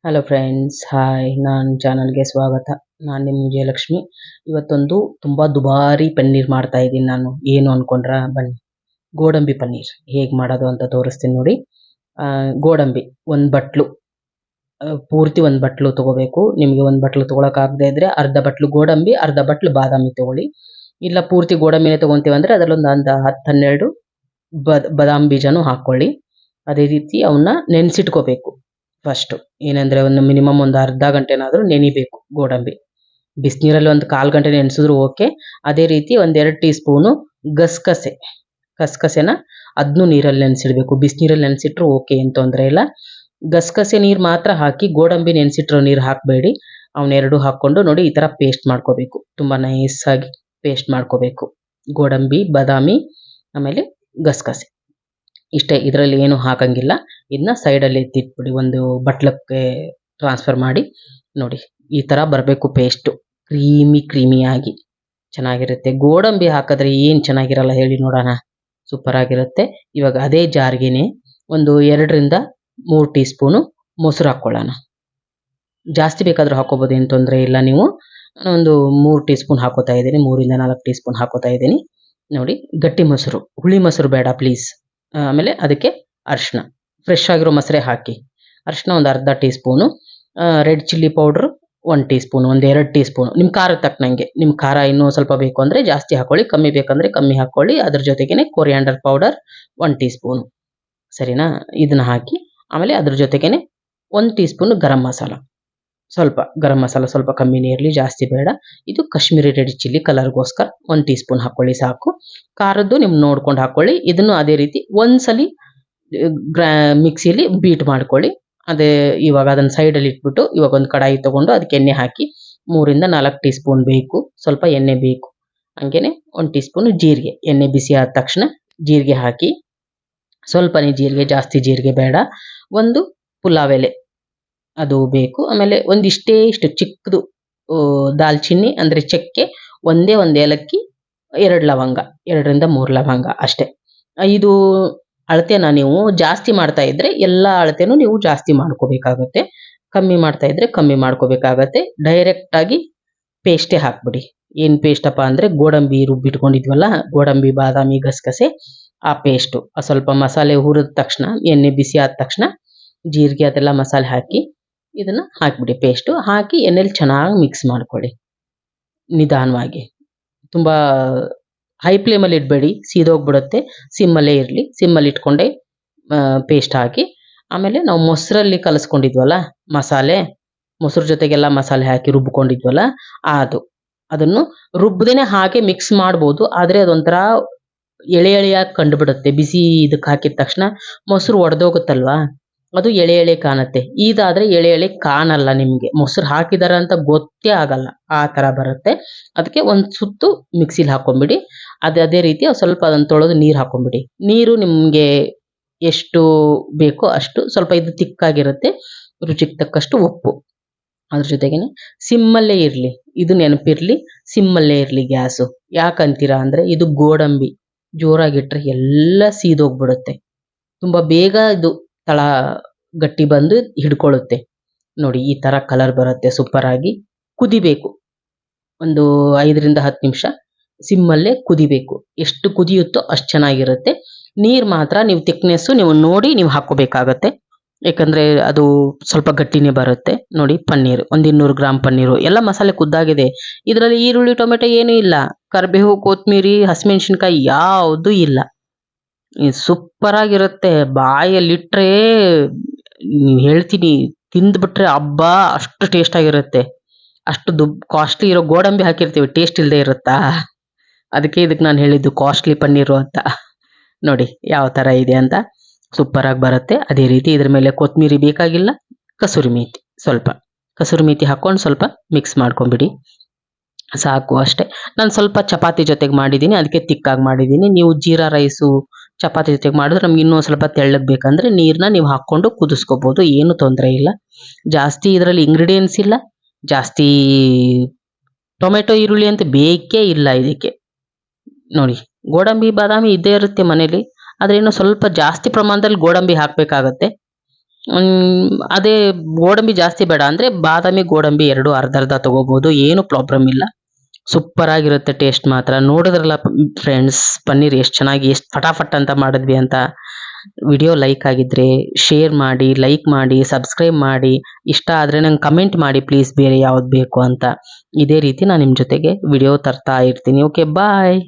Hello friends, hi. ನನ್ನ ಚಾನಲ್ಗೆ ಸ್ವಾಗತ. ನಾನು ನಿಮ್ಮ ವಿಜಯಲಕ್ಷ್ಮಿ. ಇವತ್ತೊಂದು ತುಂಬ ದುಬಾರಿ ಪನ್ನೀರ್ ಮಾಡ್ತಾ ಇದ್ದೀನಿ ನಾನು. ಏನು ಅಂದ್ಕೊಂಡ್ರಾ? ಬನ್ನಿ, ಗೋಡಂಬಿ ಪನ್ನೀರ್ ಹೇಗೆ ಮಾಡೋದು ಅಂತ ತೋರಿಸ್ತೀನಿ ನೋಡಿ. ಗೋಡಂಬಿ ಒಂದು ಬಟ್ಲು, ಪೂರ್ತಿ ಒಂದು ಬಟ್ಲು ತೊಗೋಬೇಕು. ನಿಮಗೆ ಒಂದು ಬಟ್ಲು ತೊಗೊಳಕ್ಕಾಗದೇ ಇದ್ದರೆ ಅರ್ಧ ಬಟ್ಲು ಗೋಡಂಬಿ, ಅರ್ಧ ಬಟ್ಲು ಬಾದಾಮಿ ತೊಗೊಳ್ಳಿ. ಇಲ್ಲ ಪೂರ್ತಿ ಗೋಡಂಬಿನೇ ತೊಗೊತೀವಿ ಅಂದರೆ ಅದರಲ್ಲೊಂದು 10-12 ಬಾದಾಮಿ ಬೀಜನೂ ಹಾಕ್ಕೊಳ್ಳಿ. ಅದೇ ರೀತಿ ಅವನ್ನ ನೆನೆಸಿಟ್ಕೋಬೇಕು ಫಸ್ಟು. ಏನಂದರೆ ಒಂದು ಮಿನಿಮಮ್ ಒಂದು ಅರ್ಧ ಗಂಟೆನಾದರೂ ನೆನಿಬೇಕು ಗೋಡಂಬಿ. ಬಿಸಿನೀರಲ್ಲಿ ಒಂದು 1/4 ಗಂಟೆ ನೆನೆಸಿದ್ರು ಓಕೆ. ಅದೇ ರೀತಿ ಒಂದು 2 ಟೀ ಸ್ಪೂನು ಗಸಗಸೆನ ಅದನ್ನೂ ನೀರಲ್ಲಿ ನೆನೆಸಿಡಬೇಕು. ಬಿಸಿನೀರಲ್ಲಿ ನೆನೆಸಿಟ್ರು ಓಕೆ, ಏನು ತೊಂದರೆ ಇಲ್ಲ. ಗಸಗಸೆ ನೀರು ಮಾತ್ರ ಹಾಕಿ, ಗೋಡಂಬಿ ನೆನೆಸಿಟ್ಟಿರೋ ನೀರು ಹಾಕಬೇಡಿ. ಅವನ್ನೆರಡು ಹಾಕ್ಕೊಂಡು ನೋಡಿ ಈ ಥರ ಪೇಸ್ಟ್ ಮಾಡ್ಕೋಬೇಕು. ತುಂಬ ನೈಸಾಗಿ ಪೇಸ್ಟ್ ಮಾಡ್ಕೋಬೇಕು. ಗೋಡಂಬಿ, ಬಾದಾಮಿ, ಆಮೇಲೆ ಗಸಗಸೆ ಇಷ್ಟೇ. ಇದರಲ್ಲಿ ಏನು ಹಾಕಂಗಿಲ್ಲ. ಇದನ್ನ ಸೈಡಲ್ಲಿ ಎತ್ತಿಟ್ಬಿಡಿ, ಒಂದು ಬಟ್ಲಕ್ಕೆ ಟ್ರಾನ್ಸ್ಫರ್ ಮಾಡಿ. ನೋಡಿ ಈ ಥರ ಬರಬೇಕು ಪೇಸ್ಟು, ಕ್ರೀಮಿಯಾಗಿ ಚೆನ್ನಾಗಿರುತ್ತೆ. ಗೋಡಂಬಿ ಹಾಕಿದ್ರೆ ಏನು ಚೆನ್ನಾಗಿರಲ್ಲ ಹೇಳಿ ನೋಡೋಣ, ಸೂಪರಾಗಿರುತ್ತೆ. ಇವಾಗ ಅದೇ ಜಾರ್ಗೆನೆ ಒಂದು 2-3 ಟೀ ಸ್ಪೂನು ಮೊಸರು ಹಾಕ್ಕೊಳ್ಳೋಣ. ಜಾಸ್ತಿ ಬೇಕಾದರೂ ಹಾಕೋಬೋದು, ಏನು ತೊಂದರೆ ಇಲ್ಲ. ನೀವು ಒಂದು 3 ಟೀ ಸ್ಪೂನ್ ಹಾಕೋತಾ ಇದ್ದೀನಿ, 3-4 ಟೀ ಸ್ಪೂನ್ ಹಾಕೋತಾ ಇದ್ದೀನಿ. ನೋಡಿ, ಗಟ್ಟಿ ಮೊಸರು, ಹುಳಿ ಮೊಸರು ಬೇಡ ಪ್ಲೀಸ್. ಆಮೇಲೆ ಅದಕ್ಕೆ ಅರಿಶಿನ, ಫ್ರೆಶ್ ಆಗಿರೋ ಮೊಸರೇ ಹಾಕಿ. ಅರಿಶಿನ ಒಂದು ಅರ್ಧ tea spoon, red chilli powder 1 tea spoon, ಒಂದು 2 ಟೀ ಸ್ಪೂನು, ನಿಮ್ಮ ಖಾರದ ತಕ್ಕನಂಗೆ. ನಿಮ್ಮ ಖಾರ ಇನ್ನೂ ಸ್ವಲ್ಪ ಬೇಕು ಅಂದರೆ ಜಾಸ್ತಿ ಹಾಕ್ಕೊಳ್ಳಿ, ಕಮ್ಮಿ ಬೇಕಂದರೆ ಕಮ್ಮಿ ಹಾಕ್ಕೊಳ್ಳಿ. ಅದ್ರ ಜೊತೆಗೇ ಕೊರಿಯಾಂಡರ್ ಪೌಡರ್ 1 ಟೀ ಸ್ಪೂನು, ಸರಿನಾ? ಇದನ್ನ ಹಾಕಿ ಆಮೇಲೆ ಅದ್ರ ಜೊತೆಗೇ 1 ಟೀ ಸ್ಪೂನು ಗರಂ ಮಸಾಲ, ಗರಂ ಮಸಾಲ ಸ್ವಲ್ಪ ಕಮ್ಮಿನೇ ಇರಲಿ, ಜಾಸ್ತಿ ಬೇಡ. ಇದು ಕಾಶ್ಮೀರಿ ರೆಡ್ ಚಿಲ್ಲಿ ಕಲರ್ಗೋಸ್ಕರ 1 ಟೀ ಸ್ಪೂನ್ ಹಾಕ್ಕೊಳ್ಳಿ ಸಾಕು. ಖಾರದ್ದು ನಿಮ್ಗೆ ನೋಡ್ಕೊಂಡು ಹಾಕ್ಕೊಳ್ಳಿ. ಇದನ್ನು ಅದೇ ರೀತಿ ಒಂದ್ಸಲಿ ಮಿಕ್ಸಿಲಿ ಬೀಟ್ ಮಾಡ್ಕೊಳ್ಳಿ. ಅದೇ ಇವಾಗ ಅದನ್ನು ಸೈಡಲ್ಲಿ ಇಟ್ಬಿಟ್ಟು ಇವಾಗ ಒಂದು ಕಡಾಯಿ ತೊಗೊಂಡು ಅದಕ್ಕೆ ಎಣ್ಣೆ ಹಾಕಿ 3-4 ಟೀ ಸ್ಪೂನ್ ಬೇಕು, ಸ್ವಲ್ಪ ಎಣ್ಣೆ ಬೇಕು. ಹಂಗೇನೆ 1 ಟೀ ಸ್ಪೂನು ಜೀರಿಗೆ. ಎಣ್ಣೆ ಬಿಸಿ ಆದ ತಕ್ಷಣ ಜೀರಿಗೆ ಹಾಕಿ, ಸ್ವಲ್ಪನೇ ಜೀರಿಗೆ, ಜಾಸ್ತಿ ಜೀರಿಗೆ ಬೇಡ. ಒಂದು ಪುಲಾವ್ ಎಲೆ ಅದು ಬೇಕು. ಆಮೇಲೆ ಇಷ್ಟು ಚಿಕ್ಕದು ದಾಲ್ಚಿನ್ನಿ ಅಂದರೆ ಚಕ್ಕೆ, ಒಂದು ಏಲಕ್ಕಿ, 2 ಲವಂಗ, 2-3 ಲವಂಗ ಅಷ್ಟೇ. ಇದು ಅಳತೆನ ನೀವು ಜಾಸ್ತಿ ಮಾಡ್ತಾ ಇದ್ರೆ ಎಲ್ಲ ಅಳತೆನೂ ನೀವು ಜಾಸ್ತಿ ಮಾಡ್ಕೋಬೇಕಾಗತ್ತೆ, ಕಮ್ಮಿ ಮಾಡ್ತಾ ಇದ್ರೆ ಕಮ್ಮಿ ಮಾಡ್ಕೋಬೇಕಾಗತ್ತೆ. ಡೈರೆಕ್ಟಾಗಿ ಪೇಸ್ಟೇ ಹಾಕ್ಬಿಡಿ. ಏನು ಪೇಸ್ಟಪ್ಪ ಅಂದರೆ ಗೋಡಂಬಿ ರುಬ್ಬಿಟ್ಕೊಂಡಿದ್ವಲ್ಲ, ಗೋಡಂಬಿ, ಬಾದಾಮಿ, ಗಸಗಸೆ, ಆ ಪೇಸ್ಟು. ಸ್ವಲ್ಪ ಮಸಾಲೆ ಹುರಿದ ತಕ್ಷಣ, ಎಣ್ಣೆ ಬಿಸಿ ಆದ ತಕ್ಷಣ ಜೀರಿಗೆ ಅದೆಲ್ಲ ಮಸಾಲೆ ಹಾಕಿ ಇದನ್ನು ಹಾಕಿಬಿಡಿ. ಪೇಸ್ಟು ಹಾಕಿ ಎಣ್ಣೆಲಿ ಚೆನ್ನಾಗಿ ಮಿಕ್ಸ್ ಮಾಡ್ಕೊಳ್ಳಿ ನಿಧಾನವಾಗಿ. ತುಂಬ ಹೈ ಫ್ಲೇಮಲ್ಲಿ ಇಡಬೇಡಿ, ಸೀದೋಗ್ಬಿಡುತ್ತೆ. ಸಿಮ್ಮಲ್ಲೇ ಇರಲಿ. ಸಿಮ್ಮಲ್ಲಿ ಇಟ್ಕೊಂಡೆ ಪೇಸ್ಟ್ ಹಾಕಿ, ಆಮೇಲೆ ನಾವು ಮೊಸರಲ್ಲಿ ಕಲಿಸ್ಕೊಂಡಿದ್ವಲ್ಲ ಮಸಾಲೆ, ಮೊಸರು ಜೊತೆಗೆಲ್ಲ ಮಸಾಲೆ ಹಾಕಿ ರುಬ್ಕೊಂಡಿದ್ವಲ್ಲ ಅದನ್ನು ರುಬ್ಬದೇನೆ ಹಾಗೆ ಮಿಕ್ಸ್ ಮಾಡ್ಬೋದು. ಆದರೆ ಅದೊಂಥರ ಎಳೆಯಾಗಿ ಕಂಡುಬಿಡುತ್ತೆ. ಬಿಸಿ ಇದಕ್ಕೆ ಹಾಕಿದ ತಕ್ಷಣ ಮೊಸರು ಒಡೆದೋಗುತ್ತಲ್ವಾ, ಅದು ಎಳೆ ಕಾಣುತ್ತೆ. ಇದಾದರೆ ಎಳೆ ಕಾಣಲ್ಲ, ನಿಮಗೆ ಮೊಸರು ಹಾಕಿದಾರೆ ಅಂತ ಗೊತ್ತೇ ಆಗಲ್ಲ, ಆ ಥರ ಬರುತ್ತೆ. ಅದಕ್ಕೆ ಒಂದು ಸುತ್ತು ಮಿಕ್ಸಿಲಿ ಹಾಕ್ಕೊಂಬಿಡಿ. ಅದೇ ರೀತಿ ಸ್ವಲ್ಪ ಅದನ್ನು ತೊಳೆದು ನೀರು ಹಾಕ್ಕೊಂಬಿಡಿ. ನೀರು ನಿಮಗೆ ಎಷ್ಟು ಬೇಕೋ ಅಷ್ಟು. ಸ್ವಲ್ಪ ಇದು ತಿಕ್ಕಾಗಿರುತ್ತೆ. ರುಚಿಗೆ ತಕ್ಕಷ್ಟು ಉಪ್ಪು. ಅದ್ರ ಜೊತೆಗೇನೆ ಸಿಮ್ಮಲ್ಲೇ ಇರಲಿ, ಇದು ನೆನಪಿರಲಿ, ಸಿಮ್ಮಲ್ಲೇ ಇರಲಿ ಗ್ಯಾಸು. ಯಾಕಂತೀರಾ ಅಂದರೆ ಇದು ಗೋಡಂಬಿ ಜೋರಾಗಿಟ್ರೆ ಎಲ್ಲ ಸೀದೋಗ್ಬಿಡುತ್ತೆ. ತುಂಬ ಬೇಗ ಇದು ತಳ ಗಟ್ಟಿ ಬಂದು ಹಿಡ್ಕೊಳ್ಳುತ್ತೆ. ನೋಡಿ ಈ ಥರ ಕಲರ್ ಬರುತ್ತೆ ಸೂಪರಾಗಿ. ಕುದಿಬೇಕು, ಒಂದು 5-10 ನಿಮಿಷ ಸಿಮ್ಮಲ್ಲೇ ಕುದಿಬೇಕು. ಎಷ್ಟು ಕುದಿಯುತ್ತೋ ಅಷ್ಟು ಚೆನ್ನಾಗಿರುತ್ತೆ. ನೀರು ಮಾತ್ರ ನೀವು ತಿಕ್ನೆಸ್ಸು ನೀವು ನೋಡಿ ನೀವು ಹಾಕ್ಕೋಬೇಕಾಗತ್ತೆ, ಯಾಕಂದರೆ ಅದು ಸ್ವಲ್ಪ ಗಟ್ಟಿನೇ ಬರುತ್ತೆ. ನೋಡಿ ಪನ್ನೀರು, ಒಂದು 200 ಗ್ರಾಮ್ ಪನ್ನೀರು, ಎಲ್ಲ ಮಸಾಲೆ ಕುದ್ದಾಗಿದೆ. ಇದರಲ್ಲಿ ಈರುಳ್ಳಿ, ಟೊಮೆಟೊ ಏನೂ ಇಲ್ಲ, ಕರಿಬೇವು, ಕೊತ್ತಂಬರಿ, ಹಸಿಮೆಣ್ಸಿನ್ಕಾಯಿ ಯಾವುದೂ ಇಲ್ಲ. ಸೂಪರಾಗಿರುತ್ತೆ. ಬಾಯಲ್ಲಿಟ್ಟರೆ ಹೇಳ್ತೀನಿ, ತಿಂದುಬಿಟ್ರೆ ಹಬ್ಬ, ಅಷ್ಟು ಟೇಸ್ಟಾಗಿರುತ್ತೆ. ಅಷ್ಟು ಕಾಸ್ಟ್ಲಿ ಇರೋ ಗೋಡಂಬಿ ಹಾಕಿರ್ತೀವಿ, ಟೇಸ್ಟ್ ಇಲ್ಲದೆ ಇರುತ್ತಾ? ಅದಕ್ಕೆ ಇದಕ್ಕೆ ನಾನು ಹೇಳಿದ್ದು ಕಾಸ್ಟ್ಲಿ ಪನ್ನೀರು ಅಂತ. ನೋಡಿ ಯಾವ ಥರ ಇದೆ ಅಂತ, ಸೂಪರಾಗಿ ಬರುತ್ತೆ. ಅದೇ ರೀತಿ ಇದ್ರ ಮೇಲೆ ಕೊತ್ತಂಬರಿ ಬೇಕಾಗಿಲ್ಲ, ಕಸೂರಿ ಮೇಥಿ ಹಾಕ್ಕೊಂಡು ಸ್ವಲ್ಪ ಮಿಕ್ಸ್ ಮಾಡ್ಕೊಂಬಿಡಿ ಸಾಕು, ಅಷ್ಟೇ. ನಾನು ಸ್ವಲ್ಪ ಚಪಾತಿ ಜೊತೆಗೆ ಮಾಡಿದ್ದೀನಿ, ಅದಕ್ಕೆ ತಿಕ್ಕಾಗಿ ಮಾಡಿದ್ದೀನಿ. ನೀವು ಜೀರಾ ರೈಸು ಚಪಾತಿ ಜೊತೆಗೆ ಮಾಡಿದ್ರೆ ನಮ್ಗೆ ಇನ್ನೂ ಸ್ವಲ್ಪ ತೆಳ್ಳಗೆ ಬೇಕಂದರೆ ನೀರನ್ನ ನೀವು ಹಾಕ್ಕೊಂಡು ಕುದಿಸ್ಕೋಬೋದು, ಏನು ತೊಂದರೆ ಇಲ್ಲ. ಜಾಸ್ತಿ ಇದರಲ್ಲಿ ಇಂಗ್ರೀಡಿಯೆಂಟ್ಸ್ ಇಲ್ಲ, ಜಾಸ್ತಿ ಟೊಮೆಟೊ, ಈರುಳ್ಳಿ ಅಂತ ಬೇಕೇ ಇಲ್ಲ ಇದಕ್ಕೆ. ನೋಡಿ ಗೋಡಂಬಿ, ಬಾದಾಮಿ ಇದ್ದೇ ಇರುತ್ತೆ ಮನೇಲಿ, ಆದರೆ ಇನ್ನೂ ಸ್ವಲ್ಪ ಜಾಸ್ತಿ ಪ್ರಮಾಣದಲ್ಲಿ ಗೋಡಂಬಿ ಹಾಕಬೇಕಾಗತ್ತೆ. ಅದೇ ಗೋಡಂಬಿ ಜಾಸ್ತಿ ಬೇಡ ಅಂದರೆ ಬಾದಾಮಿ ಗೋಡಂಬಿ ಎರಡು ಅರ್ಧ ಅರ್ಧ ತೊಗೋಬೋದು, ಏನು ಪ್ರಾಬ್ಲಮ್ ಇಲ್ಲ. ಸೂಪರ್ ಆಗಿರುತ್ತೆ ಟೇಸ್ಟ್ ಮಾತ್ರ. ನೋಡಿದ್ರಲ್ಲ ಫ್ರೆಂಡ್ಸ್, ಪನ್ನೀರ್ ಎಷ್ಟು ಚೆನ್ನಾಗಿ ಎಷ್ಟು ಫಟಾಫಟ್ ಅಂತ ಮಾಡಿದ್ವಿ ಅಂತ. ವಿಡಿಯೋ ಲೈಕ್ ಆಗಿದ್ರೆ ಶೇರ್ ಮಾಡಿ, ಲೈಕ್ ಮಾಡಿ, ಸಬ್ಸ್ಕ್ರೈಬ್ ಮಾಡಿ. ಇಷ್ಟ ಆದರೆ ನಂಗೆ ಕಮೆಂಟ್ ಮಾಡಿ ಪ್ಲೀಸ್, ಬೇರೆ ಯಾವ್ದು ಬೇಕು ಅಂತ. ಇದೇ ರೀತಿ ನಾನು ನಿಮ್ಮ ಜೊತೆಗೆ ವಿಡಿಯೋ ತರ್ತಾ ಇರ್ತೀನಿ. ಓಕೆ, ಬಾಯ್.